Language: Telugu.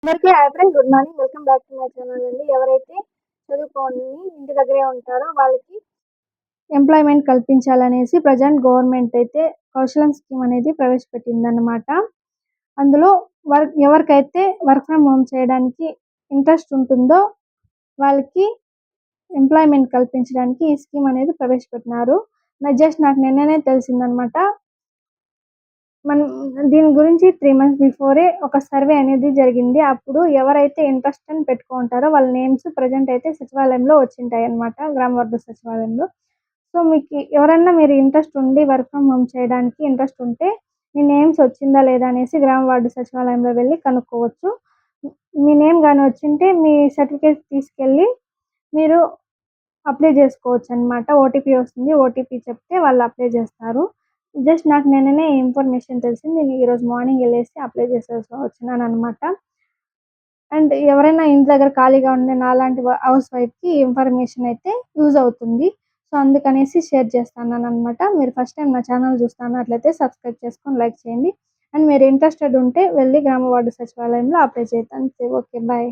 అందరికీ hi friends, good morning. Welcome back to my channel అండి. ఎవరైతే చదువుకొని ఇంటి దగ్గరే ఉంటారో వాళ్ళకి ఎంప్లాయ్మెంట్ కల్పించాలనేసి ప్రజెంట్ గవర్నమెంట్ అయితే కౌశలం స్కీమ్ అనేది ప్రవేశపెట్టిందనమాట. అందులో ఎవరికైతే వర్క్ ఫ్రమ్ హోమ్ చేయడానికి ఇంట్రెస్ట్ ఉంటుందో వాళ్ళకి ఎంప్లాయ్మెంట్ కల్పించడానికి ఈ స్కీమ్ అనేది ప్రవేశపెట్టినారు. నాకు నిన్ననే తెలిసిందనమాట. మనం దీని గురించి 3 మంత్స్ బిఫోరే ఒక సర్వే అనేది జరిగింది. అప్పుడు ఎవరైతే ఇంట్రెస్ట్ అని పెట్టుకుంటారో వాళ్ళ నేమ్స్ ప్రెజెంట్ అయితే సచివాలయంలో వచ్చింటాయన్నమాట, గ్రామ వార్డు సచివాలయంలో. సో, మీకు ఎవరన్నా మీరు ఇంట్రెస్ట్ ఉండి వర్క్ ఫ్రమ్ హోమ్ చేయడానికి ఇంట్రెస్ట్ ఉంటే మీ నేమ్స్ వచ్చిందా లేదా అనేసి గ్రామ వార్డు సచివాలయంలో వెళ్ళి కనుక్కోవచ్చు. మీ నేమ్ గాని వచ్చింటే మీ సర్టిఫికేట్స్ తీసుకెళ్ళి మీరు అప్లై చేసుకోవచ్చనమాట. ఓటీపీ వస్తుంది. ఓటీపీ చెప్తే వాళ్ళు అప్లై చేస్తారు. నాకు నిన్ననే ఈ ఇన్ఫర్మేషన్ తెలిసింది. నేను ఈరోజు మార్నింగ్ ఎళ్ళేసి అప్లై చేసేసి వచ్చినాననమాట. అండ్ ఎవరైనా ఇంటి దగ్గర ఖాళీగా ఉండే నాలాంటి హౌస్ వైఫ్‌కి ఈ ఇన్ఫర్మేషన్ అయితే యూజ్ అవుతుంది. సో, అందుకనేసి షేర్ చేస్తున్నాననమాట. మీరు ఫస్ట్ టైమ్ నా ఛానల్ చూస్తున్నట్లయితే సబ్స్క్రైబ్ చేసుకొని లైక్ చేయండి. అండ్ మీరు ఇంట్రెస్టెడ్ ఉంటే వెళ్లి గ్రామ వార్డు సచివాలయంలో అప్లై చేయండి. అంతే. ఓకే. బాయ్.